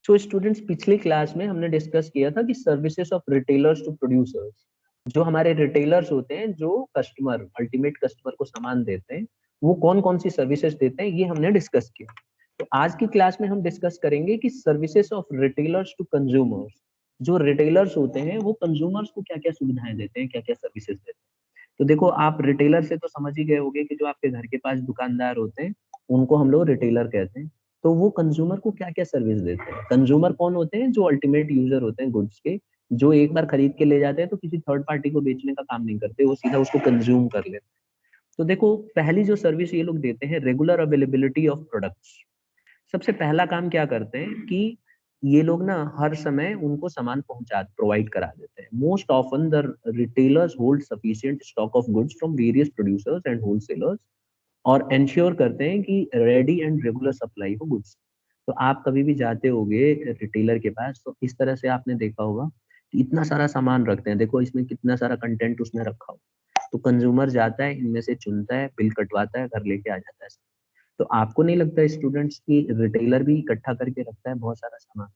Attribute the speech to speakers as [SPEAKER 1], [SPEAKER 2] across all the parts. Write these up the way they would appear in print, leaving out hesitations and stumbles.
[SPEAKER 1] तो स्टूडेंट्स पिछली क्लास में हमने डिस्कस किया था कि services of retailers to producers, जो हमारे रिटेलर्स होते हैं जो कस्टमर अल्टीमेट कस्टमर को सामान देते हैं, वो कौन कौन सी सर्विसेज देते हैं, ये हमने डिस्कस किया। तो आज की क्लास में हम डिस्कस करेंगे कि services of retailers to consumers, जो रिटेलर्स होते हैं वो कंज्यूमर्स को क्या क्या सुविधाएं देते हैं, क्या क्या सर्विसेज देते हैं। तो देखो, आप रिटेलर से तो समझ ही गए होंगे कि जो आपके घर के पास दुकानदार होते हैं उनको हम लोग रिटेलर कहते हैं। तो वो कंज्यूमर को क्या क्या सर्विस देते हैं। कंज्यूमर कौन होते हैं? जो अल्टीमेट यूजर होते हैं गुड्स के, जो एक बार खरीद के ले जाते हैं तो किसी थर्ड पार्टी को बेचने का काम नहीं करते, वो सीधा उसको कंज्यूम कर लेते हैं। तो देखो, पहली जो सर्विस ये लोग देते हैं, रेगुलर अवेलेबिलिटी ऑफ प्रोडक्ट्स। सबसे पहला काम क्या करते हैं कि ये लोग ना हर समय उनको सामान पहुंचा प्रोवाइड करा देते हैं। Most often the retailers hold sufficient stock of goods from various producers and wholesalers, और इंश्योर करते हैं कि रेडी एंड रेगुलर सप्लाई हो गुड्स। तो आप कभी भी जाते होगे रिटेलर के पास तो इस तरह से आपने देखा होगा कि इतना सारा सामान रखते हैं, देखो इसमें कितना सारा कंटेंट उसने रखा हो। तो कंज्यूमर जाता है, इनमें से चुनता है, बिल कटवाता है, घर लेके आ जाता है। तो आपको नहीं लगता स्टूडेंट्स की रिटेलर भी इकट्ठा करके रखता है बहुत सारा सामान,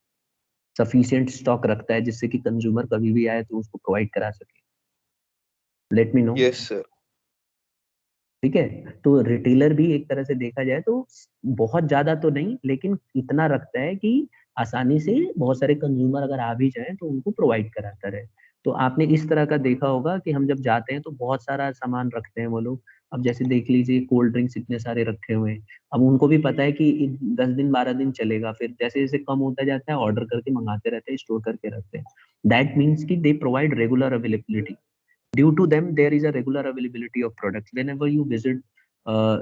[SPEAKER 1] सफिशिएंट स्टॉक रखता है जिससे कि कंज्यूमर कभी भी आए तो उसको प्रोवाइड करा सके? Late me no.
[SPEAKER 2] Yes sir.
[SPEAKER 1] ठीक है, तो रिटेलर भी एक तरह से देखा जाए तो बहुत ज्यादा तो नहीं, लेकिन इतना रखता है कि आसानी से बहुत सारे कंज्यूमर अगर आ भी जाए तो उनको प्रोवाइड कराता रहे। तो आपने इस तरह का देखा होगा कि हम जब जाते हैं तो बहुत सारा सामान रखते हैं वो लोग। अब जैसे देख लीजिए, कोल्ड ड्रिंक्स इतने सारे रखे हुए हैं। अब उनको भी पता है कि 10 दिन 12 दिन चलेगा, फिर जैसे जैसे कम होता जाता है ऑर्डर करके मंगाते रहते हैं, स्टोर करके रखते हैं। दैट मीन्स कि they provide regular availability. Due to them, there is a regular availability of products. Whenever you visit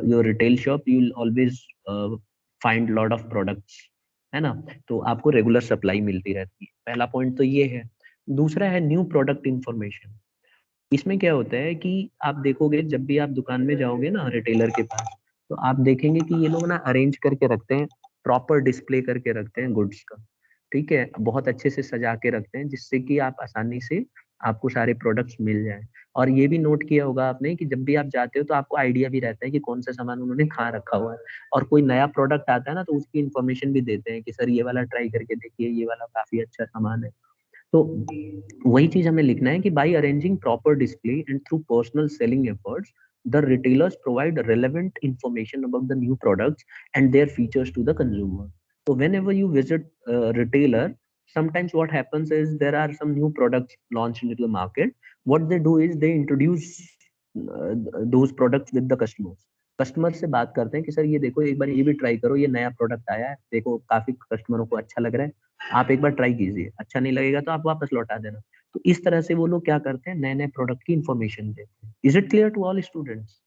[SPEAKER 1] your retail shop, you will always find lot of products, है ना? तो आपको रेगुलर सप्लाई मिलती रहती है। पहला point तो ये है। दूसरा है न्यू प्रोडक्ट इंफॉर्मेशन। इसमें क्या होता है कि आप देखोगे जब भी आप दुकान में जाओगे ना रिटेलर के पास, तो आप देखेंगे कि ये लोग ना अरेंज करके रखते हैं, प्रॉपर डिस्प्ले करके रखते हैं गुड्स का। ठीक है, बहुत अच्छे से सजा के रखते हैं जिससे कि आप आसानी से आपको सारे प्रोडक्ट्स मिल जाए। और ये भी नोट किया होगा आपने कि जब भी आप जाते हो तो आपको आइडिया भी रहता है कि कौन सा सामान उन्होंने कहाँ रखा हुआ है। और कोई नया प्रोडक्ट आता है ना तो उसकी इन्फॉर्मेशन भी देते हैं कि सर ये वाला ट्राई करके देखिए, ये वाला काफी अच्छा सामान है। तो वही चीज हमें लिखना है कि by arranging proper display and through personal selling efforts, the retailers provide relevant information about the new products and their features to the consumer. So whenever you visit a retailer, sometimes what happens is there are some new products launched into the market. What they do is they introduce those products with the customers. Customer से बात करते हैं कि sir ये देखो, एक बार ये भी ट्राई करो, ये नया प्रोडक्ट आया है, देखो काफी कस्टमरों को अच्छा लग रहा है, आप एक बार ट्राई कीजिए, अच्छा नहीं लगेगा तो आप वापस लौटा देना। तो इस तरह से वो लोग क्या करते हैं, नए नए प्रोडक्ट की इंफॉर्मेशन देते हैं। Is it clear to all students?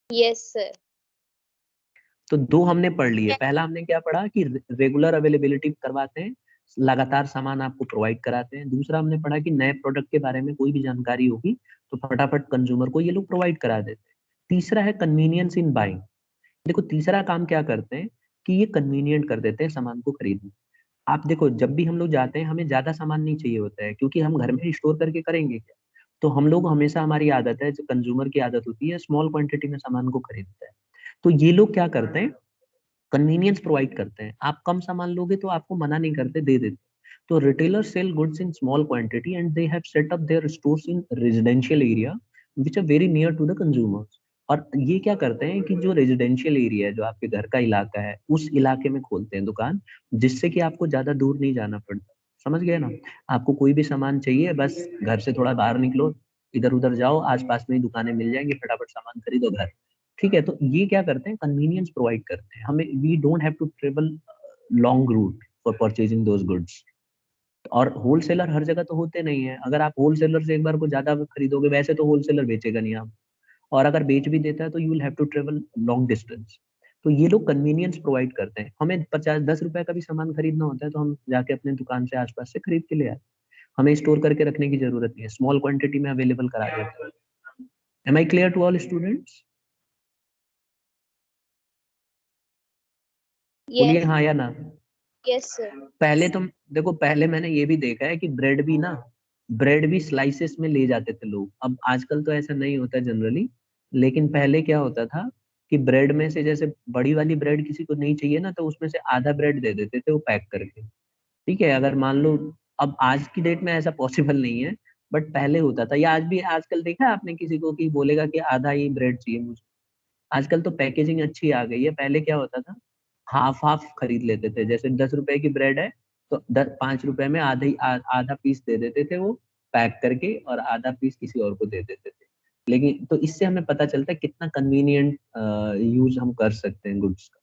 [SPEAKER 3] Yes sir.
[SPEAKER 1] तो दो हमने पढ़ लिए। पहला हमने क्या पढ़ा कि रेगुलर अवेलेबिलिटी करवाते हैं, लगातार सामान आपको प्रोवाइड कराते हैं। दूसरा हमने पढ़ा कि नए प्रोडक्ट के बारे में कोई भी जानकारी होगी तो फटाफट कंज्यूमर को ये लोग प्रोवाइड करा देते हैं। तीसरा है कन्वीनियंस इन बाइंग। देखो, तीसरा काम क्या करते हैं कि ये कन्वीनियंट कर देते हैं सामान को खरीदना। आप देखो, जब भी हम लोग जाते हैं हमें ज्यादा सामान नहीं चाहिए होता है, क्योंकि हम घर में स्टोर करके करेंगे क्या। तो हम लोग हमेशा, हमारी आदत है, जो कंज्यूमर की आदत होती है, स्मॉल क्वांटिटी में सामान को खरीदता है। तो ये लोग क्या करते हैं, कन्वीनियंस प्रोवाइड करते हैं। आप कम सामान लोगे तो आपको मना नहीं करते, दे देते। तो retailers sell goods in small quantity and they have set up their stores in residential area which are very near to the consumers. और ये क्या करते हैं कि जो रेजिडेंशियल एरिया है, जो आपके घर का इलाका है, उस इलाके में खोलते हैं दुकान, जिससे कि आपको ज्यादा दूर नहीं जाना पड़ता। समझ गए ना? आपको कोई भी सामान चाहिए, बस घर से थोड़ा बाहर निकलो, इधर उधर जाओ, आसपास में ही दुकानें मिल जाएंगी, फटाफट सामान खरीदो घर। ठीक है, तो ये क्या करते हैं, कन्वीनियंस प्रोवाइड करते हैं हमें। We don't have to travel long route for purchasing those goods. और होलसेलर हर जगह तो होते नहीं है। अगर आप होलसेलर से एक बार को ज्यादा खरीदोगे, वैसे तो होलसेलर बेचेगा नहीं आप, और अगर बेच भी देता है तो you will have to travel long distance. तो ये लोग कन्वीनियंस प्रोवाइड करते हैं। हमें 50-10 रुपए का भी सामान खरीदना होता है तो हम जाके अपने दुकान से आसपास से खरीद के ले आए, हमें स्टोर करके रखने की जरूरत नहीं है, स्मॉल क्वांटिटी में अवेलेबल करा देते हैं। Am I clear to all students? बोलिए हाँ या ना।
[SPEAKER 3] Yes sir.
[SPEAKER 1] पहले तो देखो, पहले मैंने ये भी देखा है कि ब्रेड भी स्लाइसेस में ले जाते थे लोग। अब आजकल तो ऐसा नहीं होता जनरली, लेकिन पहले क्या होता था कि ब्रेड में से जैसे बड़ी वाली ब्रेड किसी को नहीं चाहिए ना, तो उसमें से आधा ब्रेड दे देते थे वो पैक करके। ठीक है, अगर मान लो, अब आज की डेट में ऐसा पॉसिबल नहीं है, बट पहले होता था। या आज भी, आजकल देखा है आपने किसी को कि बोलेगा कि आधा ही ब्रेड चाहिए मुझे? आजकल तो पैकेजिंग अच्छी आ गई है। पहले क्या होता था, हाफ हाफ खरीद लेते थे। जैसे 10 रुपए की ब्रेड है, तो 5 रुपए में आधा पीस दे देते थे वो पैक करके, और आधा पीस किसी और को दे देते थे। लेकिन तो इससे हमें पता चलता है कितना कन्वीनियंट यूज हम कर सकते हैं गुड्स का।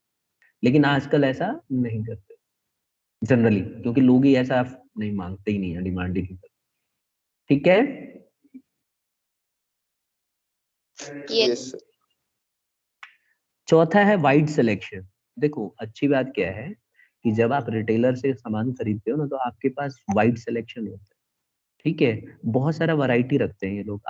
[SPEAKER 1] लेकिन आजकल ऐसा नहीं करते जनरली, क्योंकि लोग ही ऐसा नहीं मांगते ही नहीं है, डिमांड ही नहीं करते। ठीक है।
[SPEAKER 3] Yes.
[SPEAKER 2] Yes sir.
[SPEAKER 1] चौथा है वाइड सिलेक्शन। देखो, अच्छी बात क्या है कि जब आप रिटेलर से सामान खरीदते हो ना, तो आपके पास वाइड सिलेक्शन होता है। ठीक है, बहुत सारा वैरायटी रखते हैं ये लोग।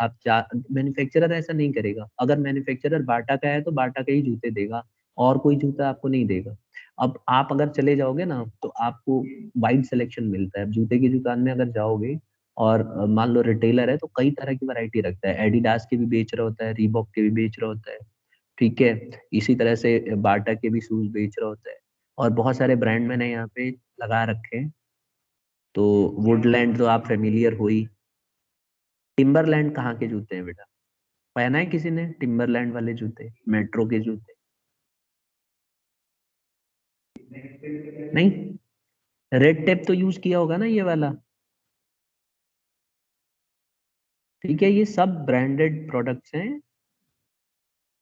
[SPEAKER 1] मैन्युफैक्चरर ऐसा नहीं करेगा। अगर मैन्युफैक्चरर बाटा का है तो बाटा के ही जूते देगा, और कोई जूता आपको नहीं देगा। अब आप अगर चले जाओगे ना, तो आपको वाइड सिलेक्शन मिलता है। अब जूते की दुकान में अगर जाओगे, और मान लो रिटेलर है, तो कई तरह की वैरायटी रखता है। एडिडास के भी बेच रहा होता है, रीबॉक के भी बेच रहा होता है। ठीक है, इसी तरह से बाटा के भी शूज बेच रहा होता है, और बहुत सारे ब्रांड मैंने यहाँ पे लगा रखे हैं। तो वुडलैंड तो आप फेमिलियर हो ही। टिम्बरलैंड कहाँ के जूते हैं बेटा? पहना है किसी ने टिम्बरलैंड वाले जूते, मेट्रो के जूते? नहीं। रेड टेप तो यूज किया होगा ना, ये वाला? ठीक है, ये सब ब्रांडेड प्रोडक्ट्स हैं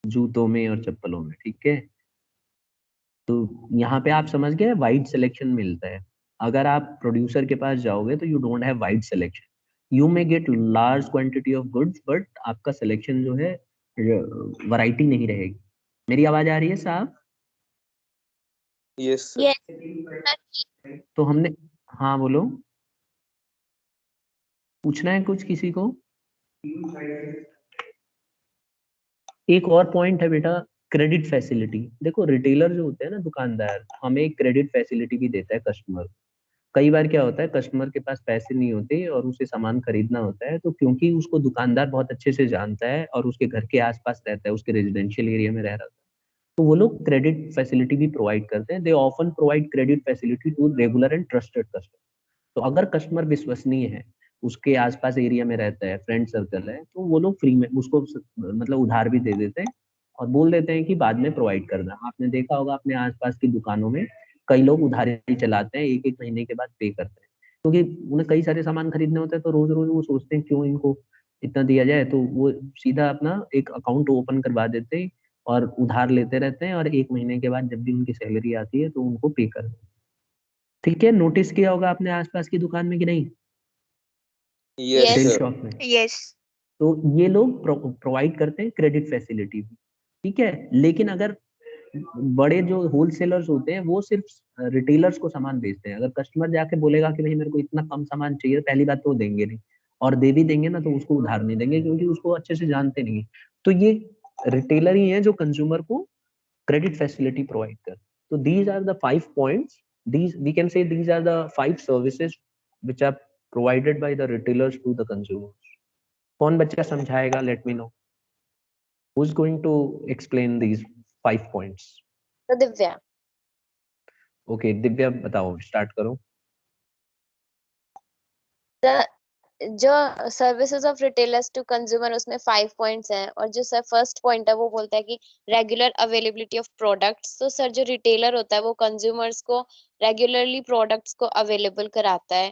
[SPEAKER 1] जूतों में और चप्पलों में। ठीक है, तो यहाँ पे आप समझ गए, वाइड सिलेक्शन मिलता है। अगर आप प्रोड्यूसर के पास जाओगे तो you don't have wide selection. You may gate large quantity of goods, but आपका सिलेक्शन जो है, वैरायटी नहीं रहेगी। मेरी आवाज आ रही है साहब?
[SPEAKER 2] Yes sir.
[SPEAKER 3] Yes.
[SPEAKER 1] तो हमने, हाँ बोलो, पूछना है कुछ किसी को? एक और पॉइंट है बेटा, क्रेडिट फैसिलिटी। देखो, रिटेलर जो होते हैं ना, दुकानदार, हमें क्रेडिट फैसिलिटी भी देता है कस्टमर। कई बार क्या होता है, कस्टमर के पास पैसे नहीं होते और उसे सामान खरीदना होता है, तो क्योंकि उसको दुकानदार बहुत अच्छे से जानता है और उसके घर के आसपास रहता है, उसके रेजिडेंशियल एरिया में रह रहा है, तो वो लोग क्रेडिट फैसिलिटी भी प्रोवाइड करते हैं। They often provide credit facility to regular and trusted customer. तो अगर कस्टमर विश्वसनीय है, उसके आसपास एरिया में रहता है, फ्रेंड सर्कल है, तो वो लोग फ्री में उसको मतलब उधार भी दे देते हैं, और बोल देते हैं कि बाद में प्रोवाइड करना। आपने देखा होगा अपने आसपास की दुकानों में, कई लोग उधारी चलाते हैं, एक एक महीने के बाद पे करते हैं, क्योंकि उन्हें कई सारे सामान खरीदने होते हैं। तो रोज रोज वो सोचते हैं क्यों इनको इतना दिया जाए, तो वो सीधा अपना एक अकाउंट ओपन करवा देते हैं, और उधार लेते रहते हैं, और एक महीने के बाद जब भी उनकी सैलरी आती है तो उनको पे कर देते हैं। ठीक है, नोटिस किया होगा अपने आसपास की दुकान में कि नहीं,
[SPEAKER 2] yes
[SPEAKER 3] Yes.
[SPEAKER 1] Retail
[SPEAKER 2] sir.
[SPEAKER 1] Shop में?
[SPEAKER 3] Yes.
[SPEAKER 1] तो ये लोग प्रोवाइड करते हैं क्रेडिट फैसिलिटी भी। ठीक है, लेकिन अगर बड़े जो होलसेलर्स होते हैं, वो सिर्फ रिटेलर्स को सामान बेचते हैं। अगर कस्टमर जाके बोलेगा कि भाई मेरे को इतना कम सामान चाहिए, पहली बात तो वो देंगे नहीं, और दे भी देंगे ना तो उसको उधार नहीं देंगे, क्योंकि उसको अच्छे से जानते नहीं। तो ये रिटेलर ही है जो कंज्यूमर को क्रेडिट फैसिलिटी प्रोवाइड कर। तो these are the 5 points, these we can say these are the 5 services which are provided by the retailers to the consumers. कौन बच्चा समझाएगा? Let me know, who is going to explain these 5 points?
[SPEAKER 3] So Divya.
[SPEAKER 1] Okay, Divya बताओ, start करो।
[SPEAKER 3] The जो services of retailers to consumer, उसमें 5 points हैं, और जो सर फर्स्ट पॉइंट है वो बोलता है कि रेगुलर अवेलेबिलिटी ऑफ प्रोडक्ट्स। तो सर जो रिटेलर होता है वो कंज्यूमर्स को रेगुलरली प्रोडक्ट्स को अवेलेबल कराता है।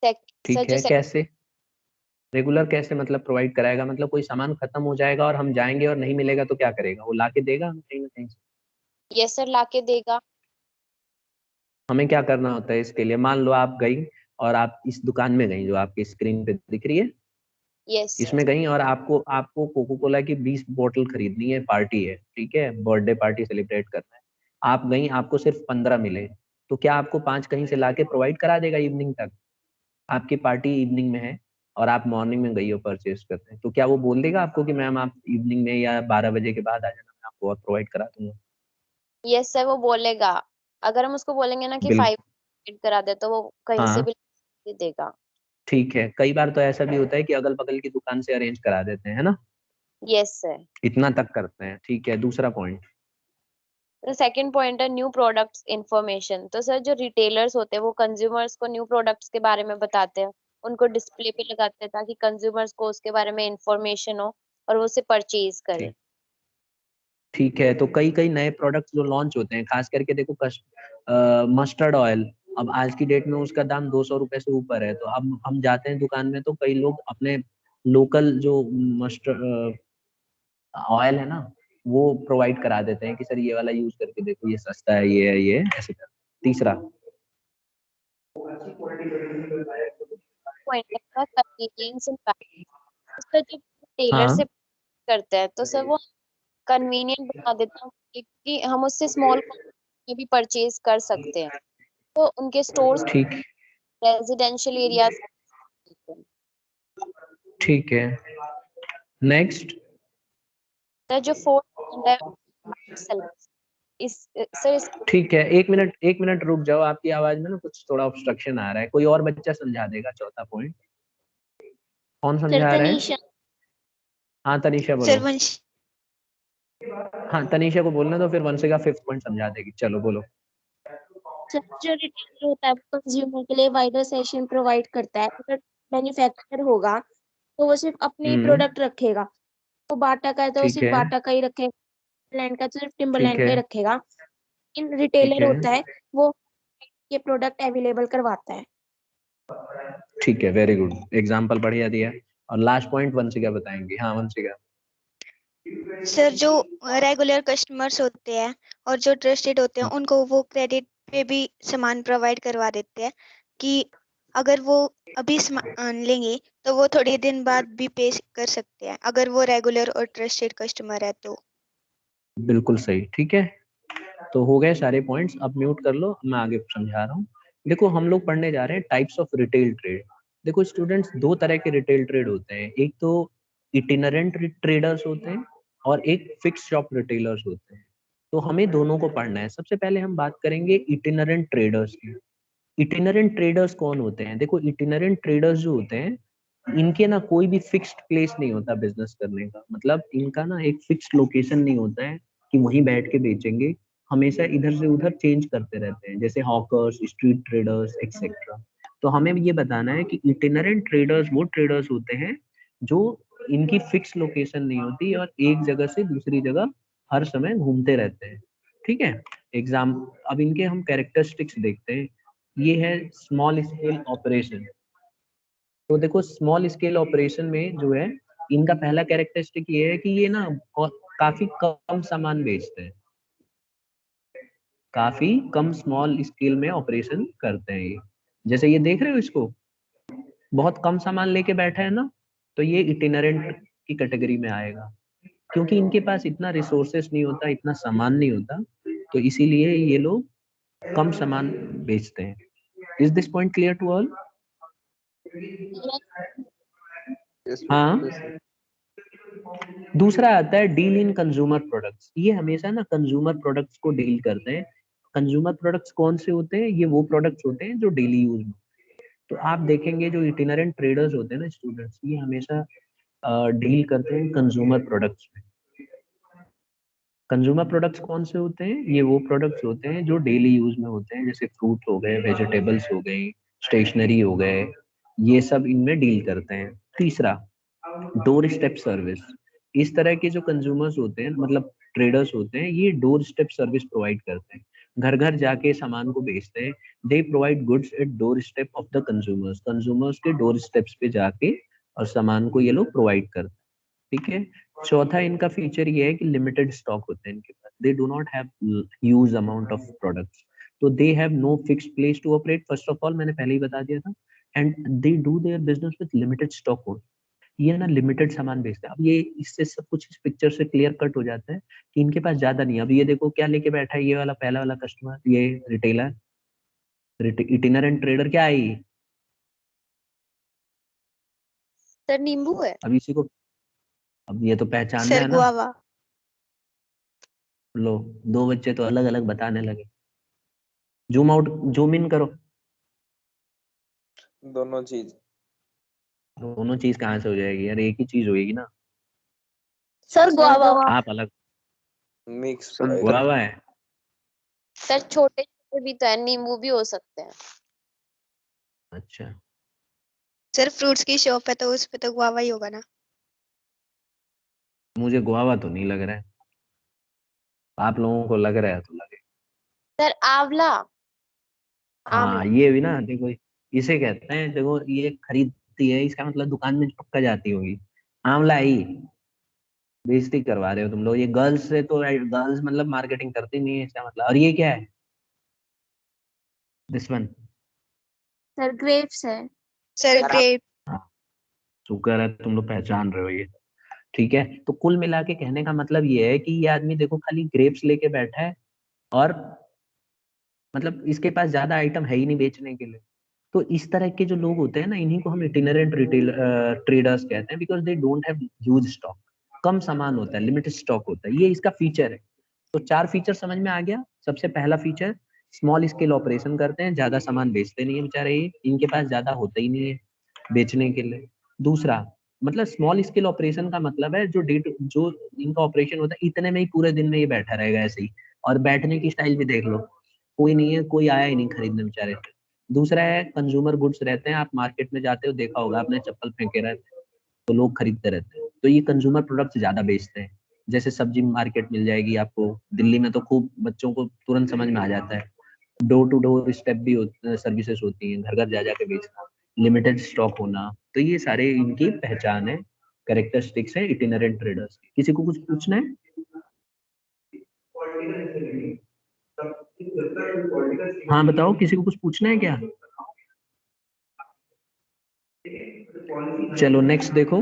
[SPEAKER 3] सर
[SPEAKER 1] ठीक
[SPEAKER 3] जो
[SPEAKER 1] है, कैसे रेगुलर, कैसे मतलब प्रोवाइड कराएगा? मतलब कोई सामान खत्म हो जाएगा और हम जाएंगे और नहीं मिलेगा तो क्या करेगा? वो ला के देगा हमें कहीं ना कहीं से?
[SPEAKER 3] यस सर लाके देगा।
[SPEAKER 1] हमें क्या करना होता है इसके लिए? मान लो आप गई, और आप इस दुकान में गई जो आपकी स्क्रीन पे दिख रही है,
[SPEAKER 3] यस सर।
[SPEAKER 1] इसमें गई, और आपको आपको कोको कोला की 20 बोतल खरीदनी है, पार्टी है, ठीक है, बर्थडे पार्टी सेलिब्रेट करना है। आप गई, आपको सिर्फ 15 मिले, तो क्या आपको 5 कहीं से लाके प्रोवाइड करा देगा इवनिंग तक? आपकी पार्टी इवनिंग में है, और आप मॉर्निंग में गई हो परचेज करते हैं, तो क्या वो बोल देगा आपको कि मैम आप इवनिंग में या 12 बजे के बाद आ जाना, मैं आपको और प्रोवाइड करा दूंगा?
[SPEAKER 3] यस सर वो बोलेगा। अगर हम उसको बोलेंगे ना कि
[SPEAKER 1] बिल
[SPEAKER 3] 5 करा दे, तो वो कहीं से
[SPEAKER 1] हाँ,
[SPEAKER 3] भी देगा।
[SPEAKER 1] ठीक है। कई बार तो ऐसा भी होता है कि अगल बगल की दुकान से अरेंज करा देते हैं, है ना?
[SPEAKER 3] Yes sir.
[SPEAKER 1] इतना तक करते हैं, ठीक है। दूसरा पॉइंट।
[SPEAKER 3] तो सेकंड पॉइंट है न्यू प्रोडक्ट्स इंफॉर्मेशन। तो सर जो रिटेलर्स होते हैं वो कंज्यूमर्स को न्यू प्रोडक्ट्स के बारे में बताते हैं, उनको डिस्प्ले पे लगाते हैं ताकि कंज्यूमर्स को उसके बारे में इंफॉर्मेशन हो और वो उसे परचेज करें।
[SPEAKER 1] ठीक ठीक है। तो कई कई नए प्रोडक्ट्स जो लॉन्च होते हैं, खास करके देखो मस्टर्ड ऑयल, अब आज की डेट में उसका दाम 200 रुपए से ऊपर है। तो अब हम जाते हैं दुकान में तो कई लोग अपने लोकल जो मस्टर्ड ऑयल है ना, वो प्रोवाइड करा देते हैं कि सर ये वाला यूज करके देखो, ये सस्ता है, ये है, ये है, ऐसे कर। तीसरा।
[SPEAKER 3] पॉइंट है कन्वीनियंस एंड प्राइस। सर जब टेलर
[SPEAKER 1] हाँ
[SPEAKER 3] से करते हैं तो सर वो कन्वीनियंट बना देता है कि हम उससे स्मॉल में भी परचेज कर सकते हैं। तो उनके स्टोर्स
[SPEAKER 1] ठीक
[SPEAKER 3] रेजिडेंशियल एरियाज
[SPEAKER 1] ठीक है। नेक्स्ट।
[SPEAKER 3] सर जो फोर्थ पॉइंट है सेलर्स। इस सर इस
[SPEAKER 1] ठीक है, एक मिनट रुक जाओ, आपकी आवाज में ना कुछ थोड़ा ऑब्स्ट्रक्शन आ रहा है। कोई और बच्चा समझा देगा चौथा पॉइंट। कौन
[SPEAKER 4] सर
[SPEAKER 1] समझा रहा है?
[SPEAKER 4] तनीषा।
[SPEAKER 1] हाँ तनीषा
[SPEAKER 4] सर
[SPEAKER 1] बोलो।
[SPEAKER 4] वंश।
[SPEAKER 1] हाँ तनीषा को बोलना, तो फिर वंशिका फिफ्थ पॉइंट समझा देगी। चलो बोलो।
[SPEAKER 4] सर जो रिटेलर होता है वो कंज्यूमर के लिए वाइडर सेशन प्रोवाइड करता है। अगर मैन्युफैक्चरर होगा तो वो सिर्फ अपने ही
[SPEAKER 1] हम्म।
[SPEAKER 4] प्रोडक्ट रखेगा। तो बाटा का है तो वो
[SPEAKER 1] ठीक
[SPEAKER 4] सिर्फ
[SPEAKER 1] है।
[SPEAKER 4] बाटा का ही रखेगा, टिम्बरलैंड का है तो सिर्फ
[SPEAKER 1] ठीक
[SPEAKER 4] टिम्बरलैंड
[SPEAKER 1] है।
[SPEAKER 4] का ही रखेगा। इन
[SPEAKER 1] ठीक
[SPEAKER 4] रिटेलर
[SPEAKER 1] है।
[SPEAKER 4] होता है वो ये प्रोडक्ट अवेलेबल करवाता है।
[SPEAKER 1] ठीक है, वेरी गुड, एग्जाम्पल बढ़िया दिया। और लास्ट पॉइंट वंशिका बताएंगे। हाँ वंशिका।
[SPEAKER 5] सर जो रेगुलर कस्टमर्स होते हैं और जो ट्रस्टेड होते हैं उनको वो क्रेडिट पे भी सामान प्रोवाइड करवा देते हैं कि अगर वो अभी सामान लेंगे तो वो थोड़े दिन बाद भी पे कर सकते हैं अगर वो रेगुलर और ट्रस्टेड कस्टमर है तो।
[SPEAKER 1] बिल्कुल सही, ठीक है। तो हो गए सारे पॉइंट्स, अब म्यूट कर लो, मैं आगे समझा रहा हूँ। देखो हम लोग पढ़ने जा रहे हैं टाइप्स ऑफ रिटेल ट्रेड। देखो स्टूडेंट्स, दो तरह के रिटेल ट्रेड होते हैं। एक तो इटिनरेंट ट्रेडर्स होते हैं और एक फिक्स शॉप रिटेलर्स होते हैं। तो हमें दोनों को पढ़ना है। सबसे पहले हम बात करेंगे इटिनरेंट ट्रेडर्स की। इटिनरेंट ट्रेडर्स कौन होते हैं? देखो इटिनरेंट ट्रेडर्स जो होते हैं, इनके ना कोई भी फिक्स्ड प्लेस नहीं होता बिजनेस करने का। मतलब इनका ना एक फिक्स्ड लोकेशन नहीं होता है कि वहीं बैठ के बेचेंगे। हमेशा इधर से उधर चेंज करते रहते हैं, जैसे हॉकर्स, स्ट्रीट ट्रेडर्स एक्सेट्रा। तो हमें ये बताना है कि इटिनरेंट ट्रेडर्स वो ट्रेडर्स होते हैं जो इनकी फिक्स लोकेशन नहीं होती और एक जगह से दूसरी जगह हर समय घूमते रहते हैं। ठीक है। एग्जाम, अब इनके हम कैरेक्टरिस्टिक्स देखते हैं। ये है स्मॉल स्केल ऑपरेशन। तो देखो स्मॉल स्केल ऑपरेशन में जो है, इनका पहला कैरेक्टरिस्टिक ये है कि ये ना काफी कम सामान बेचते हैं। काफी कम स्मॉल स्केल में ऑपरेशन करते हैं ये। जैसे ये देख रहे हो इसको, बहुत कम सामान लेके बैठा है ना, तो ये इटिनरेंट की कैटेगरी में आएगा। क्योंकि इनके पास इतना रिसोर्सेस नहीं होता, इतना सामान नहीं होता, तो इसीलिए ये लोग कम सामान बेचते हैं। Is this point clear to all?
[SPEAKER 2] Yes
[SPEAKER 1] हाँ।
[SPEAKER 2] Yes sir.
[SPEAKER 1] दूसरा आता है डील इन कंज्यूमर प्रोडक्ट्स। ये हमेशा ना कंज्यूमर प्रोडक्ट्स को डील करते हैं। कंज्यूमर प्रोडक्ट्स कौन से होते हैं? ये वो प्रोडक्ट्स होते हैं जो डेली यूज में। तो आप देखेंगे जो इटिनरेंट ट्रेडर्स होते हैं ना स्टूडेंट्स, ये हमेशा डील करते हैं कंज्यूमर प्रोडक्ट्स में। कंज्यूमर प्रोडक्ट्स कौन से होते हैं? ये वो प्रोडक्ट्स होते हैं जो डेली यूज में होते हैं, जैसे फ्रूट हो गए, वेजिटेबल्स हो गई, स्टेशनरी हो गए, ये सब इनमें डील करते हैं। तीसरा, डोर स्टेप सर्विस। इस तरह के जो कंज्यूमर्स होते हैं, मतलब ट्रेडर्स होते हैं, ये डोर स्टेप सर्विस प्रोवाइड करते हैं। घर घर जाके सामान को बेचते हैं। They provide goods at door step of the consumers. Consumers के डोर स्टेप्स पे जाके और सामान को ये लोग प्रोवाइड करते हैं। ठीक है। चौथा इनका फीचर ये है कि लिमिटेड स्टॉक होते हैं इनके पास। They do not have huge amount of products. तो they have no fixed place to operate, first of all मैंने पहले ही बता दिया था। And they do their business with limited stock hold. ये ना लिमिटेड सामान बेचते हैं। अब ये इससे सब कुछ इस पिक्चर से क्लियर कट हो जाता है कि इनके पास ज्यादा नहीं है। अब ये देखो क्या लेके बैठा है ये वाला पहला वाला कस्टमर, ये रिटेलर, इटिनरेंट ट्रेडर क्या है ये?
[SPEAKER 5] सर नींबू है।
[SPEAKER 1] अब इसी को, अब ये तो पहचानना
[SPEAKER 5] सर
[SPEAKER 1] है ना।
[SPEAKER 5] गुआवा।
[SPEAKER 1] लो, दो बच्चे तो अलग अलग बताने लगे। जूम आउट, जूम इन करो।
[SPEAKER 2] दोनों चीज।
[SPEAKER 1] दोनों चीज कहाँ से हो जाएगी यार? एक ही चीज होगी ना।
[SPEAKER 4] Sir guava.
[SPEAKER 1] आप अलग,
[SPEAKER 2] मिक्स
[SPEAKER 1] गुआवा है।
[SPEAKER 3] सर छोटे छोटे भी तो है, नींबू भी हो सकते हैं।
[SPEAKER 1] अच्छा,
[SPEAKER 5] सर फ्रूट्स की शॉप है तो उस पे तो गुआवा ही होगा ना।
[SPEAKER 1] मुझे गुआवा तो नहीं लग रहा है, आप लोगों को लग रहा है तो लगे।
[SPEAKER 3] सर आंवला।
[SPEAKER 1] हाँ, ये भी ना देखो, इसे कहते हैं, देखो ये खरीदती है, इसका मतलब दुकान में पक्का जाती होगी। आंवला ही, बेइज्जती करवा रहे हो तुम लोग। ये गर्ल्स से तो, गर्ल्स मतलब मार्केटिंग करती नहीं है इसका मतलब। और ये क्या है, दिस वन?
[SPEAKER 4] सर ग्रेप्स है।
[SPEAKER 5] Sir grape.
[SPEAKER 1] शुक्र है तुम लोग पहचान रहे हो ये। ठीक है, तो कुल मिला के कहने का मतलब ये है कि ये आदमी देखो खाली ग्रेप्स लेके बैठा है, और मतलब इसके पास ज्यादा आइटम है ही नहीं बेचने के लिए। तो इस तरह के जो लोग होते हैं ना, इन्हीं को हम इटिनरेंट रिटेल ट्रेडर्स कहते हैं, because they don't have huge stock. कम सामान होता है, लिमिटेड स्टॉक होता है, ये इसका फीचर है। तो 4 फीचर समझ में आ गया। सबसे पहला फीचर, स्मॉल स्केल ऑपरेशन करते हैं, ज्यादा सामान बेचते नहीं है बेचारे, ये इनके पास ज्यादा होता ही नहीं है बेचने के लिए। दूसरा, मतलब स्मॉल स्केल ऑपरेशन का मतलब है जो जो इनका ऑपरेशन होता है, इतने में ही पूरे दिन में ये बैठा रहेगा ऐसे ही। और बैठने की स्टाइल भी देख लो, कोई नहीं है, कोई आया ही नहीं खरीदने बेचारे। दूसरा है कंज्यूमर गुड्स रहते हैं, आप मार्केट में जाते हो देखा होगा आपने, चप्पल फेंके रहते हैं तो लोग खरीदते रहते हैं। तो ये कंज्यूमर प्रोडक्ट्स ज्यादा बेचते हैं। जैसे सब्जी मार्केट मिल जाएगी आपको, दिल्ली में तो खूब बच्चों को तुरंत समझ में आ जाता है। डोर टू डोर स्टेप भी सर्विसेज होती हैं, घर घर जा जाके बेचना, लिमिटेड स्टॉक होना। तो ये सारे इनकी पहचान है, कैरेक्टरिस्टिक्स है इटिनरेंट ट्रेडर्स की। किसी को कुछ पूछना है? हाँ बताओ, किसी को कुछ पूछना है क्या? चलो नेक्स्ट देखो,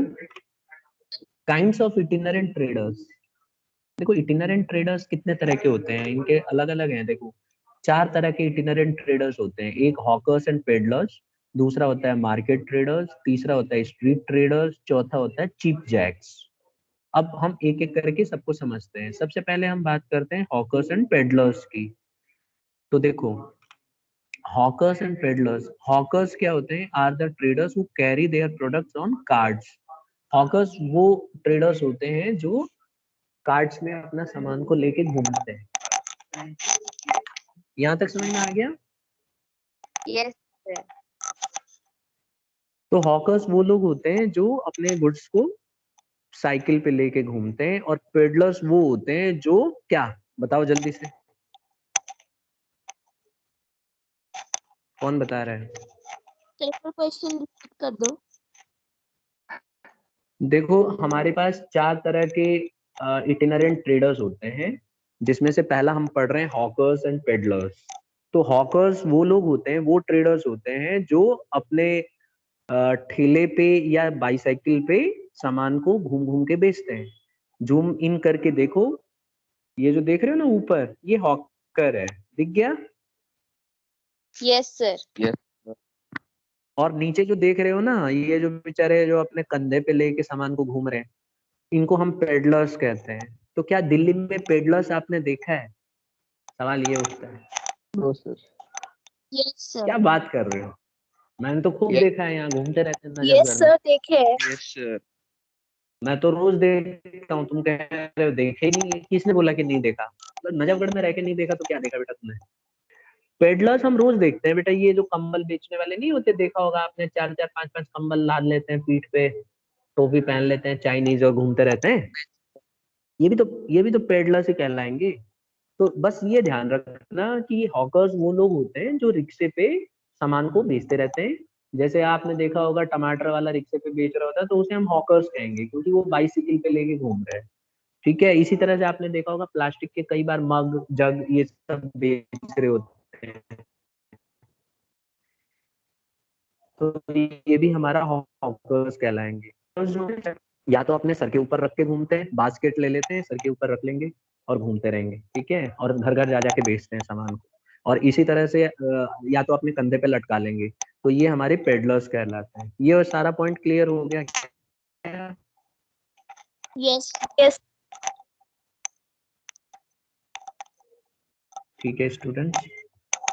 [SPEAKER 1] काइंड्स ऑफ इटिनरेंट ट्रेडर्स। देखो इटिनरेंट ट्रेडर्स कितने तरह के होते हैं, इनके अलग अलग हैं। देखो 4 तरह के इटिनरेंट ट्रेडर्स होते हैं। एक हॉकर्स एंड पेडलर्स, दूसरा होता है मार्केट ट्रेडर्स, तीसरा होता है स्ट्रीट ट्रेडर्स, चौथा होता है चीप जैक्स। अब हम एक एक करके सबको समझते हैं। सबसे पहले हम बात करते हैं हॉकर्स एंड पेडलर्स की। तो देखो, हॉकर्स एंड पेडलर्स, हॉकर्स क्या होते हैं? Are the traders who carry their products on carts. Hawkers वो ट्रेडर्स होते हैं जो कार्ड्स में अपना सामान को लेके घूमते हैं। यहाँ तक समझ में आ गया?
[SPEAKER 3] Yes sir.
[SPEAKER 1] तो हॉकर्स वो लोग होते हैं जो अपने गुड्स को साइकिल पे लेके घूमते हैं, और पेडलर्स वो होते हैं जो क्या, बताओ जल्दी से, कौन बता रहा है?
[SPEAKER 4] सर क्वेश्चन रिपीट कर दो।
[SPEAKER 1] देखो हमारे पास 4 तरह के इटिनरेंट ट्रेडर्स होते हैं, जिसमें से पहला हम पढ़ रहे हैं हॉकर्स एंड पेडलर्स। तो हॉकर्स वो लोग होते हैं, वो ट्रेडर्स होते हैं जो अपने ठेले पे या बाईसाइकिल पे सामान को घूम घूम के बेचते हैं। जूम इन करके देखो, ये जो देख रहे हो ना ऊपर, ये हॉकर है, दिख गया?
[SPEAKER 3] Yes sir.
[SPEAKER 1] और नीचे जो देख रहे हो ना, ये जो बेचारे जो अपने कंधे पे लेके सामान को घूम रहे हैं, इनको हम पेडलर्स कहते हैं। तो क्या दिल्ली में पेडलर्स आपने देखा है? सवाल ये उठता है।
[SPEAKER 2] No sir.
[SPEAKER 4] Yes sir.
[SPEAKER 1] क्या बात कर रहे हो? मैंने तो खूब देखा है, यहाँ घूमते रहते हैं
[SPEAKER 4] यस
[SPEAKER 1] नजफगढ़ में।
[SPEAKER 4] सर देखे है।
[SPEAKER 2] Yes sir.
[SPEAKER 1] मैं तो रोज देखता हूँ, तुम कह रहे हो देखे ही नहीं है। किसने बोला कि नहीं देखा? तो नजफगढ़ में रह के नहीं देखा तो क्या देखा बेटा तुमने? पेडलर्स हम रोज देखते हैं बेटा। ये जो कंबल बेचने वाले नहीं होते, देखा होगा आपने, 4 4 5 5 कंबल लाद लेते हैं पीठ पे, टोपी पहन लेते हैं चाइनीज, और घूमते रहते हैं। ये भी तो पेडलर्स ही कहलाएंगे। तो बस ये ध्यान रखना कि हॉकर्स वो लोग होते हैं जो रिक्शे पे सामान को बेचते रहते हैं। जैसे आपने देखा होगा टमाटर वाला रिक्शे पे बेच रहा होता है, तो उसे हम हॉकर्स कहेंगे, क्योंकि वो बाइसिकल पे लेके घूम रहे हैं। ठीक है, इसी तरह से आपने देखा होगा प्लास्टिक के कई बार मग जग ये सब बेच रहे होते हैं, तो ये भी हमारा हॉकर्स कहलाएंगे। या तो अपने सर के ऊपर रख के घूमते हैं, बास्केट ले लेते हैं, सर के ऊपर रख लेंगे और घूमते रहेंगे, ठीक है, और घर घर जा जाके बेचते हैं सामान को। और इसी तरह से या तो अपने कंधे पे लटका लेंगे। तो ये हमारे पेडलर्स कहलाते हैं। ये सारा पॉइंट क्लियर हो गया क्या?
[SPEAKER 4] यस।
[SPEAKER 5] यस।
[SPEAKER 1] ठीक है स्टूडेंट्स,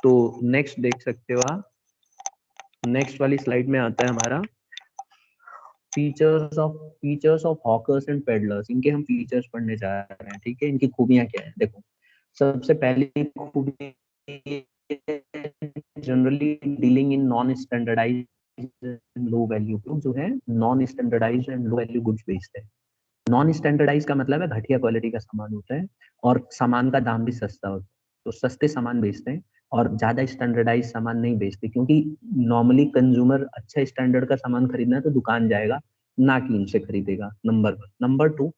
[SPEAKER 1] तो नेक्स्ट देख सकते हो आप। नेक्स्ट वाली स्लाइड में आता है हमारा features of hawkers and peddlers, इनके हम फीचर्स पढ़ने जा रहे हैं, ठीक है। इनकी खूबियां क्या है, देखो सबसे पहली खूबी, generally dealing in non standardised low value, जो है non standardised and low value goods बेचते हैं। नॉन स्टैंडर्डाइज का मतलब है घटिया क्वालिटी का सामान होता है और सामान का दाम भी सस्ता होता है, तो सस्ते सामान बेचते हैं और ज्यादा स्टैंडर्डाइज सामान नहीं बेचते, क्योंकि नॉर्मली कंज्यूमर अच्छा स्टैंडर्ड का सामान खरीदना है तो दुकान जाएगा, ना कि इनसे खरीदेगा। Number 1। Number 2,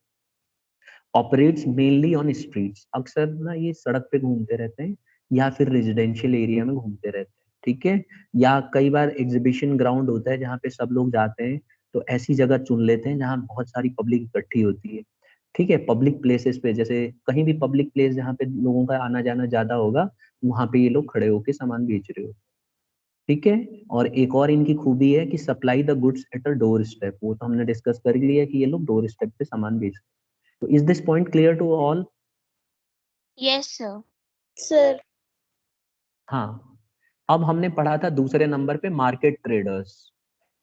[SPEAKER 1] operates mainly on streets, अक्सर ना ये सड़क पे घूमते रहते हैं या फिर रेजिडेंशियल एरिया में घूमते रहते हैं, ठीक है। या कई बार एग्जीबिशन ग्राउंड होता है जहाँ पे सब लोग जाते हैं, तो ऐसी जगह चुन लेते हैं जहाँ बहुत सारी पब्लिक इकट्ठी होती है, ठीक है। पब्लिक प्लेसेस पे, जैसे कहीं भी पब्लिक प्लेस जहाँ पे लोगों का आना जाना ज्यादा होगा, वहां पे ये लोग खड़े होके सामान बेच रहे हो, ठीक है। और एक और इनकी खूबी है कि supply the goods at a door step, वो तो हमने डिस्कस कर लिया कि ये लोग डोर स्टेप पे सामान बेचते हैं। तो is this point clear to all?
[SPEAKER 4] Yes sir.
[SPEAKER 3] Sir
[SPEAKER 1] हाँ। अब हमने पढ़ा था दूसरे नंबर पे मार्केट ट्रेडर्स।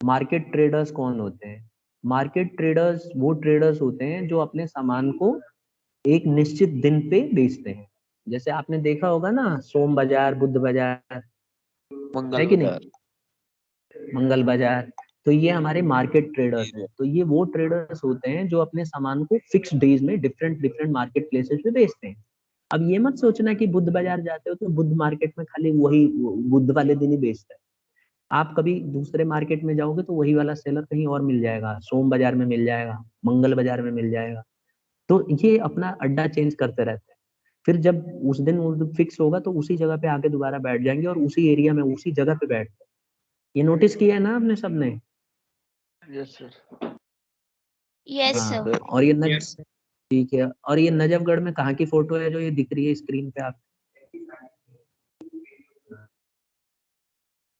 [SPEAKER 1] मार्केट ट्रेडर्स कौन होते हैं? मार्केट ट्रेडर्स वो ट्रेडर्स होते हैं जो अपने सामान को एक निश्चित दिन पे बेचते हैं। जैसे आपने देखा होगा ना, सोम बाजार, बुद्ध बाजार, है
[SPEAKER 2] मंगल
[SPEAKER 1] कि
[SPEAKER 2] बाजार।
[SPEAKER 1] नहीं, मंगल बाजार। तो ये हमारे मार्केट ट्रेडर्स हैं। तो ये वो ट्रेडर्स होते हैं जो अपने सामान को फिक्स डेज में डिफरेंट डिफरेंट मार्केट प्लेसेस पे बेचते हैं। अब ये मत सोचना कि बुद्ध बाजार जाते हो तो बुद्ध मार्केट में खाली वही बुद्ध वाले दिन ही बेचता है। आप कभी दूसरे मार्केट में जाओगे तो वही वाला सेलर कहीं और मिल जाएगा, सोम बाजार में मिल जाएगा, मंगल बाजार में मिल जाएगा। तो ये अपना अड्डा चेंज करते रहते हैं। फिर जब उस दिन फिक्स होगा तो उसी जगह पे आके दोबारा बैठ जाएंगे और उसी एरिया में उसी जगह पे बैठते हैं। ये नोटिस किया है ना आपने सबने?
[SPEAKER 2] Yes sir.
[SPEAKER 4] यस
[SPEAKER 1] हाँ।
[SPEAKER 4] सर।
[SPEAKER 1] और ये ठीक है। और ये नजफगढ़ में कहाँ की फोटो है जो ये दिख रही है स्क्रीन पे आप?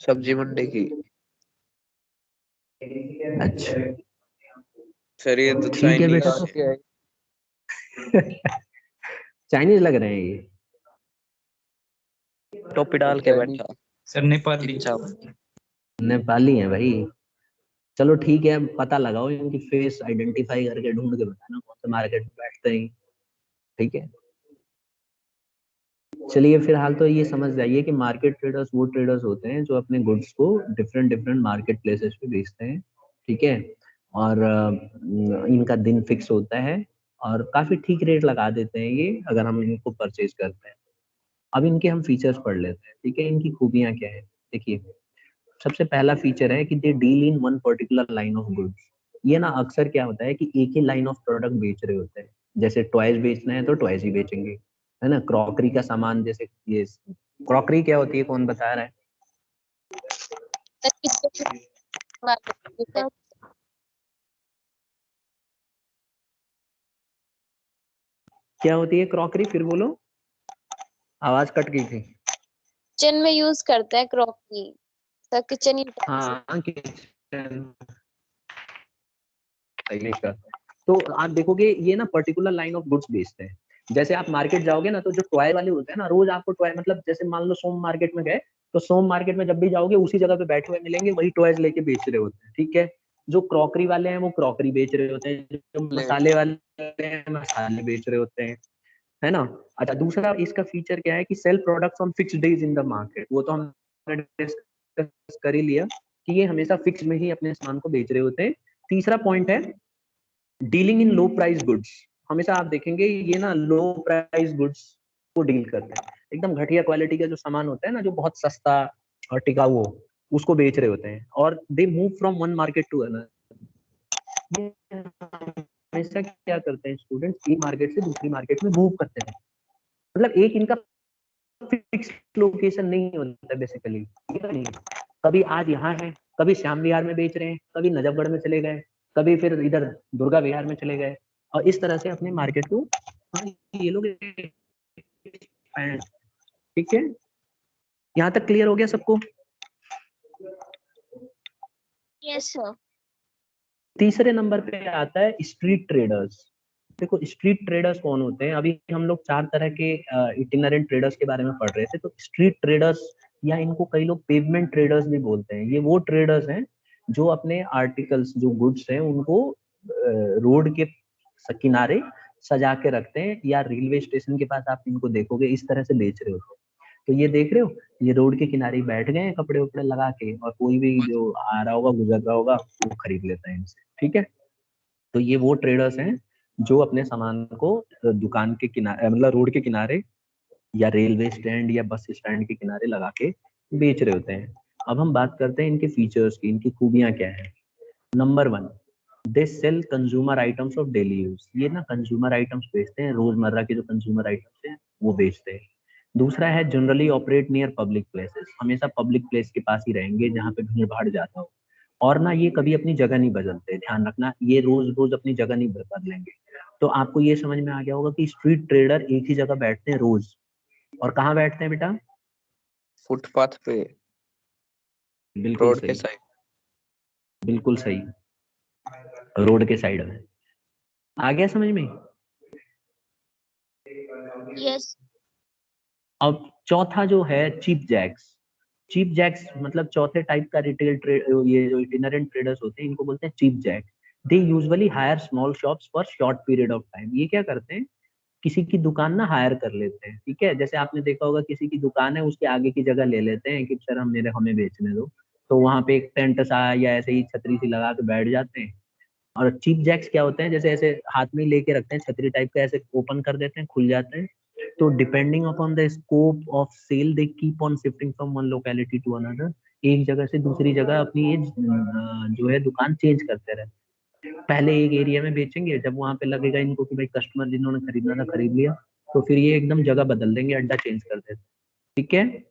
[SPEAKER 2] सब्जी मंडी की।
[SPEAKER 1] अच्छा,
[SPEAKER 2] सर ये तो
[SPEAKER 1] ठीक है बेटा।
[SPEAKER 2] चाइनीज क्या है?
[SPEAKER 1] चाइनीज लग रहे हैं ये।
[SPEAKER 2] टोपी डाल के बैठा।
[SPEAKER 6] सर नेपाली।
[SPEAKER 2] अच्छा।
[SPEAKER 1] नेपाली है भाई। चलो ठीक है, पता लगाओ इनकी फेस आइडेंटिफाई करके ढूंढ के बताना कौन से मार्केट में बैठते हैं, ठीक है। चलिए फिलहाल तो ये समझ जाइए कि मार्केट ट्रेडर्स वो ट्रेडर्स होते हैं जो अपने गुड्स को डिफरेंट डिफरेंट मार्केट प्लेसेस पे बेचते हैं, ठीक है। और इनका दिन फिक्स होता है और काफी ठीक रेट लगा देते हैं ये, अगर हम इनको परचेज करते हैं। अब इनके हम फीचर्स पढ़ लेते हैं, ठीक है। इनकी खूबियां क्या है, देखिए सबसे पहला फीचर है कि they deal in one particular line of goods. ये ना अक्सर क्या होता है कि एक ही लाइन ऑफ प्रोडक्ट बेच रहे होते हैं। जैसे टॉयज बेचना है तो टॉयज ही बेचेंगे, है ना। क्रॉकरी का सामान, जैसे ये क्रॉकरी क्या होती है, कौन बता रहा है? क्या होती है क्रॉकरी, फिर बोलो, आवाज कट गई थी।
[SPEAKER 3] किचन में यूज करते हैं क्रॉकरी, सर किचन
[SPEAKER 1] हाँ किचन, तो आप देखोगे ये ना पर्टिकुलर लाइन ऑफ गुड्स बेचते हैं। जैसे आप मार्केट जाओगे ना, तो जो टॉय वाले होते हैं ना, रोज आपको टॉय, मतलब जैसे मान लो सोम मार्केट में गए, तो सोम मार्केट में जब भी जाओगे उसी जगह पे बैठे हुए मिलेंगे, वही टॉयज लेके बेच रहे होते हैं, ठीक है। जो क्रॉकरी वाले हैं वो क्रॉकरी बेच रहे होते हैं, जो
[SPEAKER 2] प्लेट।
[SPEAKER 1] मसाले वाले हैं मसाले बेच रहे होते हैं, है ना। अच्छा, दूसरा इसका फीचर क्या है कि cell products on fixed days in the market, वो तो हमने डिस्कस कर ही लिया कि ये हमेशा फिक्स में ही अपने सामान को बेच रहे होते हैं। तीसरा पॉइंट है dealing in low price goods. हमेशा आप देखेंगे ये ना लो प्राइस गुड्स को डील करते हैं। एकदम घटिया क्वालिटी का जो सामान होता है ना, जो बहुत सस्ता और टिकाऊ हो, उसको बेच रहे होते हैं। और they move from one market to another. हमेशा क्या करते हैं स्टूडेंट्स, एक मार्केट से दूसरी मार्केट में मूव करते हैं। मतलब एक इनका फिक्स लोकेशन नहीं होता बेसिकली, नहीं। कभी आज यहाँ है, कभी श्याम विहार में बेच रहे हैं, कभी नजफगढ़ में चले गए, कभी फिर इधर दुर्गा विहार में चले गए, और इस तरह से अपने मार्केट को ये लोग, ठीक है। यहाँ तक क्लियर हो गया सबको?
[SPEAKER 4] Yes sir.
[SPEAKER 1] तीसरे नंबर पे आता है स्ट्रीट ट्रेडर्स। देखो स्ट्रीट ट्रेडर्स कौन होते हैं, अभी हम लोग 4 तरह के इटिनरेंट ट्रेडर्स के बारे में पढ़ रहे थे। तो स्ट्रीट ट्रेडर्स, या इनको कई लोग पेवमेंट ट्रेडर्स भी बोलते हैं, ये वो ट्रेडर्स हैं जो अपने आर्टिकल्स, जो गुड्स हैं, उनको रोड के किनारे सजा के रखते हैं, या रेलवे स्टेशन के पास आप इनको देखोगे इस तरह से बेच रहे होते हैं। तो ये देख रहे हो, ये रोड के किनारे ही बैठ गए हैं कपड़े उपड़े लगा के, और कोई भी जो आ रहा होगा, गुजर रहा होगा, वो खरीद लेता है इनसे। ठीक है, तो ये वो ट्रेडर्स हैं जो अपने सामान को दुकान के किनारे, मतलब रोड के किनारे या रेलवे स्टैंड या बस स्टैंड के किनारे लगा के बेच रहे होते हैं। अब हम बात करते हैं इनके फीचर्स की, इनकी खूबियां क्या है। Number 1, they sell consumer items of daily use. ये ना कंज्यूमर आइटम्स बेचते हैं, रोजमर्रा के जो कंज्यूमर आइटम्स हैं वो बेचते हैं। दूसरा है generally operate near public places, हमेशा पब्लिक प्लेस के पास ही रहेंगे जहाँ पे भीड़ भाड़ ज्यादा हो। और ना ये कभी अपनी जगह नहीं बदलते, ध्यान रखना, ये रोज रोज अपनी जगह नहीं बदलेंगे। तो आपको ये समझ में आ गया होगा कि स्ट्रीट ट्रेडर एक ही जगह बैठते हैं रोज। और कहाँ बैठते हैं बेटा?
[SPEAKER 2] फुटपाथ पे,
[SPEAKER 1] बिल्कुल
[SPEAKER 2] रोड के
[SPEAKER 1] सही,
[SPEAKER 2] साइड।
[SPEAKER 1] बिल्कुल सही, रोड के साइड में। आ गया समझ में?
[SPEAKER 4] यस।
[SPEAKER 1] अब चौथा जो है चीप जैक्स। चीप जैक्स मतलब चौथे टाइप का रिटेल ट्रेड, ये जो इटिनरेंट ट्रेडर्स होते हैं इनको बोलते हैं cheap jacks. They usually hire small shops for short period of time. ये क्या करते हैं, किसी की दुकान ना हायर कर लेते हैं। ठीक है, जैसे आपने देखा होगा किसी की दुकान है, उसके आगे की जगह ले लेते हैं कि सर हमें बेचने दो, तो वहां पे एक टेंट सा या ऐसे ही छतरी सी लगा के बैठ जाते हैं। और चीप जैक्स क्या होते हैं, जैसे ऐसे हाथ में लेके रखते हैं, छतरी टाइप का, ऐसे ओपन कर देते हैं, खुल जाते हैं। तो depending upon the scope of sale they keep on shifting from one locality to another. एक जगह से दूसरी जगह अपनी ये जो है दुकान चेंज करते रहते हैं। पहले एक एरिया में बेचेंगे, जब वहां पे लगेगा इनको कि भाई कस्टमर जिन्होंने खरीदना था खरीद लिया, तो फिर ये एकदम जगह बदल देंगे, अड्डा चेंज कर देते हैं। ठीक है,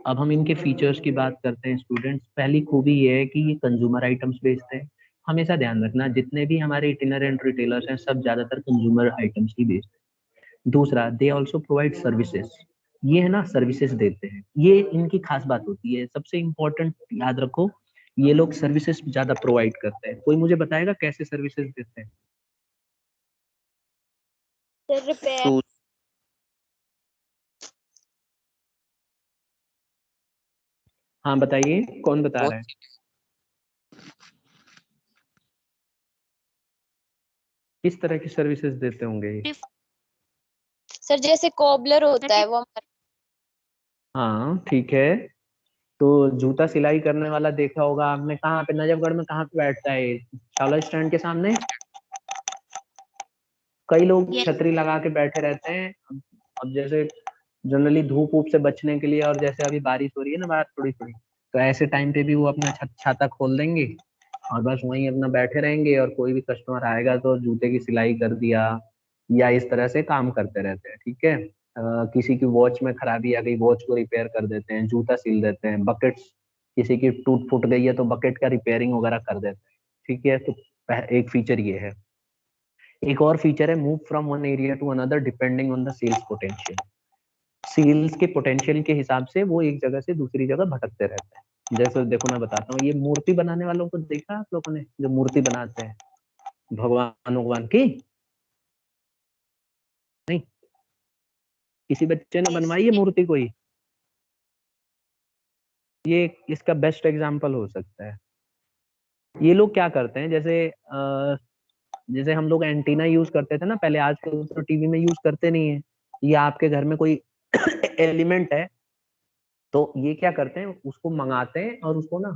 [SPEAKER 1] अब हम इनके फीचर्स की बात करते हैं स्टूडेंट्स। पहली खूबी ये है कि ये कंज्यूमर आइटम्स बेचते हैं। हमेशा ध्यान रखना, जितने भी हमारे इटिनरेंट रिटेलर्स हैं सब ज्यादातर कंज्यूमर आइटम्स ही बेचते हैं। दूसरा, दे ऑल्सो प्रोवाइड सर्विसेज। ये है ना, सर्विसेज देते हैं, ये इनकी खास बात होती है। सबसे इम्पोर्टेंट याद रखो, ये लोग सर्विसेज ज्यादा प्रोवाइड करते हैं। कोई मुझे बताएगा कैसे सर्विसेज देते हैं?
[SPEAKER 4] Sir repair.
[SPEAKER 2] शूज।
[SPEAKER 1] हाँ बताइए, कौन बता रहा है? किस तरह की सर्विसेज देते होंगे ये?
[SPEAKER 3] सर जैसे कोबलर होता है वो
[SPEAKER 1] हाँ ठीक है, तो जूता सिलाई करने वाला देखा होगा आपने, कहाँ पे, नजफगढ़ में कहाँ पे बैठता है? शाला स्टैंड के सामने। कई लोग
[SPEAKER 4] Yes.
[SPEAKER 1] छतरी लगा के बैठे रहते हैं। अब जैसे जनरली धूप वूप से बचने के लिए, और जैसे अभी बारिश हो रही है ना बाहर थोड़ी थोड़ी, तो ऐसे टाइम पे भी वो अपना छाता खोल देंगे और बस वहीं अपना बैठे रहेंगे, और कोई भी कस्टमर आएगा तो जूते की सिलाई कर दिया, या इस तरह से काम करते रहते हैं। ठीक है, किसी की वॉच में खराबी आ गई, वॉच को रिपेयर कर देते हैं, जूता सिल देते हैं, बकेट्स किसी की टूट फूट गई है तो बकेट का रिपेयरिंग वगैरह कर देते हैं। ठीक है, तो एक फीचर ये है। एक और फीचर है move from one area to another depending on the sales potential. Sales के पोटेंशियल के हिसाब से वो एक जगह से दूसरी जगह भटकते रहते हैं। जैसे देखो मैं बताता हूँ, ये मूर्ति बनाने वालों को देखा आप लोगों ने, जो मूर्ति बनाते हैं भगवान भगवान की? नहीं, किसी बच्चे ने बनवाई है मूर्ति कोई? ये इसका बेस्ट एग्जांपल हो सकता है। ये लोग क्या करते हैं, जैसे हम लोग एंटीना यूज करते थे ना पहले, आजकल तो टीवी में यूज करते नहीं है, या आपके घर में कोई एलिमेंट है, तो ये क्या करते हैं, उसको मंगाते हैं और उसको ना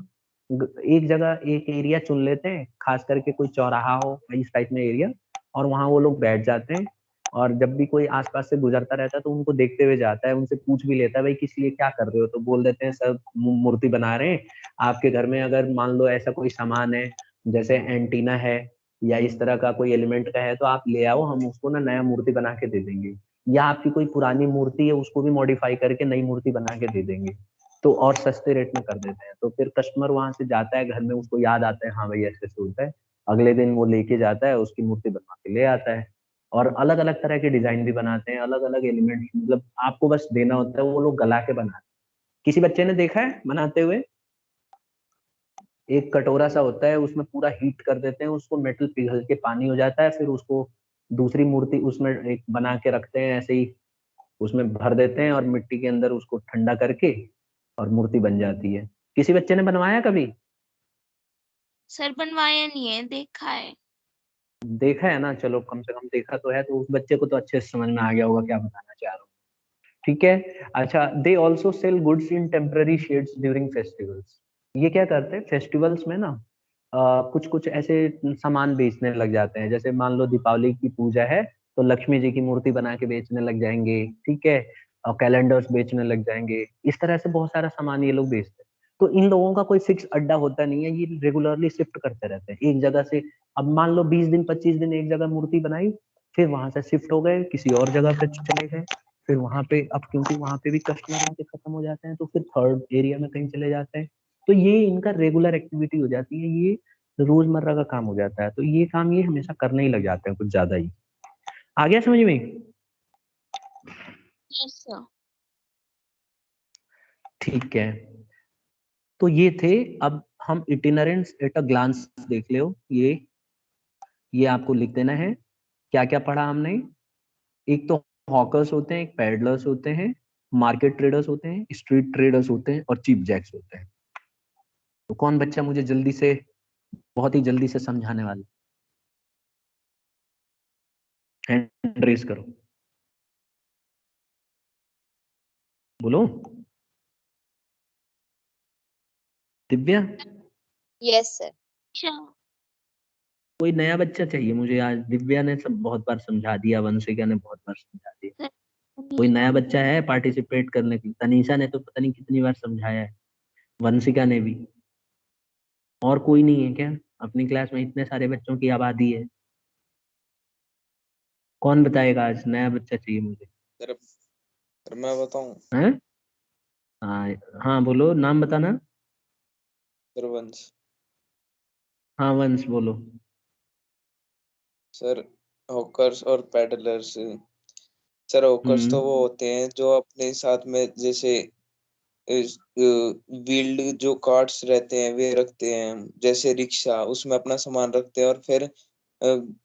[SPEAKER 1] एक जगह एक एरिया चुन लेते हैं, खास करके कोई चौराहा हो इस टाइप में एरिया, और वहां वो लोग बैठ जाते हैं। और जब भी कोई आसपास से गुजरता रहता है तो उनको देखते हुए जाता है, उनसे पूछ भी लेता है भाई किस लिए क्या कर रहे हो, तो बोल देते हैं सर मूर्ति बना रहे हैं। आपके घर में अगर मान लो ऐसा कोई सामान है, जैसे एंटीना है या इस तरह का कोई एलिमेंट का है, तो आप ले आओ, हम उसको ना नया मूर्ति बना के दे देंगे। या आपकी कोई पुरानी मूर्ति है उसको भी मॉडिफाई करके नई मूर्ति बना के दे देंगे, तो और सस्ते रेट में कर देते हैं। तो फिर कस्टमर वहां से जाता है घर में, उसको याद आता है हाँ भाई ऐसे ऐसे होता है, अगले दिन वो लेके जाता है, उसकी मूर्ति बनवा के ले आता है। और अलग अलग तरह के डिजाइन भी बनाते हैं, अलग अलग एलिमेंट, मतलब आपको बस देना होता है, वो लोग गला के बनाते हैं। किसी बच्चे ने देखा है बनाते हुए? एक कटोरा सा होता है, उसमें पूरा हीट कर देते हैं उसको, मेटल पिघल के पानी हो जाता है, फिर उसको दूसरी मूर्ति उसमें एक बना के रखते हैं ऐसे ही, उसमें भर देते हैं और मिट्टी के अंदर उसको ठंडा करके और मूर्ति बन जाती है। किसी बच्चे ने बनवाया कभी?
[SPEAKER 4] सर बनवाया नहीं है, देखा है।
[SPEAKER 1] देखा है ना, चलो कम से कम देखा तो है, तो उस बच्चे को तो अच्छे से समझ में आ गया होगा क्या बताना चाह रहा हूँ। ठीक है। अच्छा, they also cell goods in temporary shades during festivals. ये क्या करते हैं फेस्टिवल्स में ना, कुछ कुछ ऐसे सामान बेचने लग जाते हैं। जैसे मान लो दीपावली की पूजा है तो लक्ष्मी जी की मूर्ति बना के बेचने लग जाएंगे, ठीक है, और कैलेंडर्स बेचने लग जाएंगे। इस तरह से बहुत सारा सामान ये लोग बेचते हैं। तो इन लोगों का कोई फिक्स अड्डा होता नहीं है, ये रेगुलरली शिफ्ट करते रहते हैं एक जगह से। अब मान लो 20 दिन 25 दिन एक जगह मूर्ति बनाई, फिर वहां से शिफ्ट हो गए किसी और जगह पे चले गए, फिर वहां पे अब क्योंकि वहां पे भी कस्टमर उनके खत्म हो जाते हैं तो फिर थर्ड एरिया में कहीं चले जाते हैं। तो ये इनका रेगुलर एक्टिविटी हो जाती है, ये रोजमर्रा का काम हो जाता है। तो ये काम ये हमेशा करने ही लग जाते हैं कुछ ज्यादा ही। आ गया समझ में?
[SPEAKER 4] Yes sir.
[SPEAKER 1] ठीक है, तो ये थे। अब हम इटिनरेंट्स एट अ ग्लांस देख लो। ये आपको लिख देना है क्या क्या पढ़ा हमने। एक तो हॉकर्स होते हैं, एक पैडलर्स होते हैं, मार्केट ट्रेडर्स होते हैं, स्ट्रीट ट्रेडर्स होते हैं और चीप जैक्स होते हैं। तो कौन बच्चा मुझे जल्दी से, बहुत ही जल्दी से समझाने वाला, हैंड रेस करो, बोलो। Divya,
[SPEAKER 3] yes sir.
[SPEAKER 4] अच्छा।
[SPEAKER 1] कोई नया बच्चा चाहिए मुझे आज। दिव्या ने सब बहुत बार समझा दिया, वंशिका ने बहुत बार समझा दिया।
[SPEAKER 4] सर
[SPEAKER 1] कोई नया बच्चा है पार्टिसिपेट करने के लिए? तनीषा ने तो पता नहीं कितनी बार समझाया है, वंशिका ने भी। और कोई नहीं है क्या? अपनी क्लास में इतने सारे बच्चों की आबादी है, कौन बताएगा? आज नया बच्चा चाहिए मुझे।
[SPEAKER 2] सर मैं बताऊं?
[SPEAKER 1] हैं? हाँ, हाँ बोलो, नाम बताना।
[SPEAKER 2] सर वंश।
[SPEAKER 1] हाँ वंश बोलो।
[SPEAKER 2] सर हॉकर्स और पैडलर्स। सर हॉकर्स तो वो
[SPEAKER 1] हम्म।
[SPEAKER 2] होते हैं जो अपने साथ में जैसे व्हील्ड जो कार्ट्स रहते हैं वे रखते हैं, जैसे रिक्शा, उसमें अपना सामान रखते हैं और फिर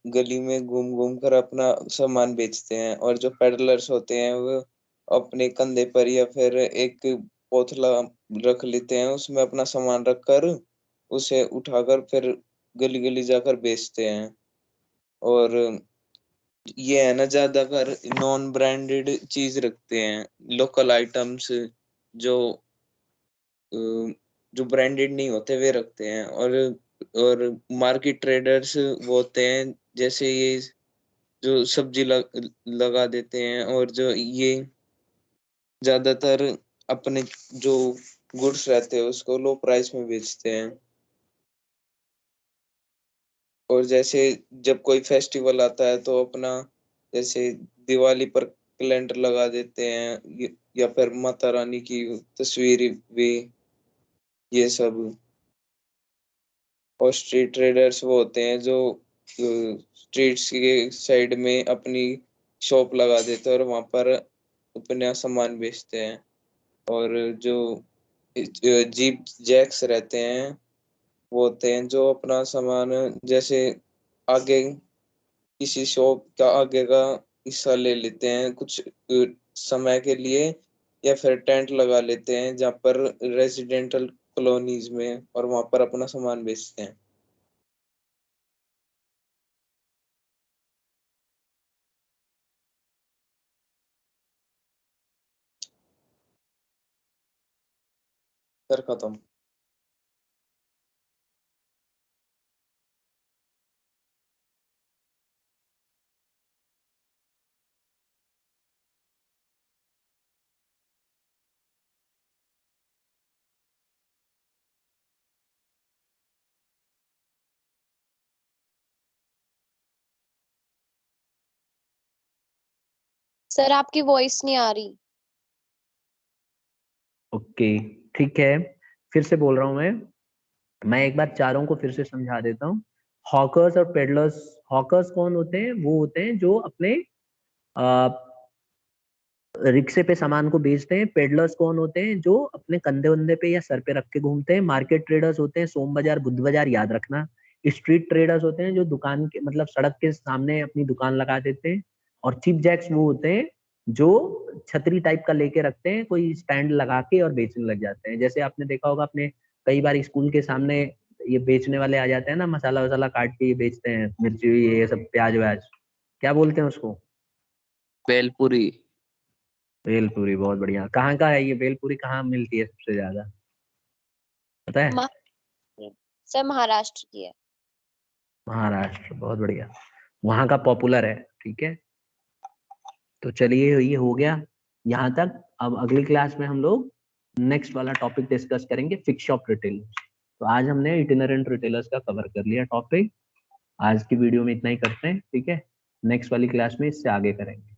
[SPEAKER 2] गली में घूम घूम कर अपना सामान बेचते हैं। और जो पेडलर्स होते हैं वो अपने कंधे पर या फिर एक पोथला रख लेते हैं, उसमें अपना सामान रखकर उसे उठाकर फिर गली गली जाकर बेचते हैं। और ये है ना, ज्यादातर नॉन ब्रांडेड चीज रखते हैं, लोकल आइटम्स जो जो ब्रांडेड नहीं होते वे रखते हैं। और मार्केट ट्रेडर्स वो होते हैं जैसे ये जो सब्जी लगा देते हैं और जो ये ज्यादातर अपने जो गुड्स रहते हैं उसको लो प्राइस में बेचते हैं। और जैसे जब कोई फेस्टिवल आता है तो अपना जैसे दिवाली पर कैलेंडर लगा देते हैं, या फिर माता रानी की तस्वीर भी, ये सब। और स्ट्रीट ट्रेडर्स वो होते हैं जो स्ट्रीट्स के साइड में अपनी शॉप लगा देते हैं और वहां पर अपना सामान बेचते हैं। और जो जीप जैक्स रहते हैं वो होते हैं जो अपना सामान जैसे आगे किसी शॉप का आगे का हिस्सा ले लेते हैं कुछ समय के लिए, या फिर टेंट लगा लेते हैं जहाँ पर रेजिडेंटल कॉलोनीज में, और वहां पर अपना सामान बेचते हैं। सर खत्म।
[SPEAKER 3] सर आपकी वॉइस नहीं आ रही।
[SPEAKER 1] ओके, ठीक है, फिर से बोल रहा हूँ मैं एक बार चारों को फिर से समझा देता हूँ। हॉकर्स और पेडलर्स, हॉकर्स कौन होते हैं? वो होते हैं जो अपने रिक्शे पे सामान को बेचते हैं। पेडलर्स कौन होते हैं? जो अपने कंधे वंधे पे या सर पे रख के घूमते हैं। मार्केट ट्रेडर्स होते हैं सोम बाजार बुध बाजार, याद रखना। स्ट्रीट ट्रेडर्स होते हैं जो दुकान के मतलब सड़क के सामने अपनी दुकान लगा देते हैं। और चीप जैक्स वो होते हैं जो छतरी टाइप का लेके रखते हैं, कोई स्टैंड लगा के और बेचने लग जाते हैं। जैसे आपने देखा होगा अपने कई बार स्कूल के सामने ये बेचने वाले आ जाते हैं ना, मसाला वसाला काट के ये बेचते हैं, मिर्ची ये सब प्याज व्याज, क्या बोलते हैं उसको?
[SPEAKER 6] भेलपुरी।
[SPEAKER 1] भेलपुरी, बहुत बढ़िया। कहाँ का है ये भेलपुरी, कहाँ मिलती है सबसे ज्यादा, पता है?
[SPEAKER 3] सर महाराष्ट्र की है।
[SPEAKER 1] महाराष्ट्र, बहुत बढ़िया, वहाँ का पॉपुलर है। ठीक है, तो चलिए ये हो गया यहाँ तक। अब अगली क्लास में हम लोग नेक्स्ट वाला टॉपिक डिस्कस करेंगे, फिक्स शॉप रिटेलर्स। तो आज हमने इटिनेरेंट रिटेलर्स का कवर कर लिया टॉपिक। आज की वीडियो में इतना ही करते हैं, ठीक है? नेक्स्ट वाली क्लास में इससे आगे करेंगे।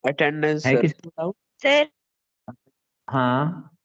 [SPEAKER 6] अटेंडेंस
[SPEAKER 1] है
[SPEAKER 6] सर।
[SPEAKER 1] किसी को डाउट?
[SPEAKER 5] सर
[SPEAKER 1] हाँ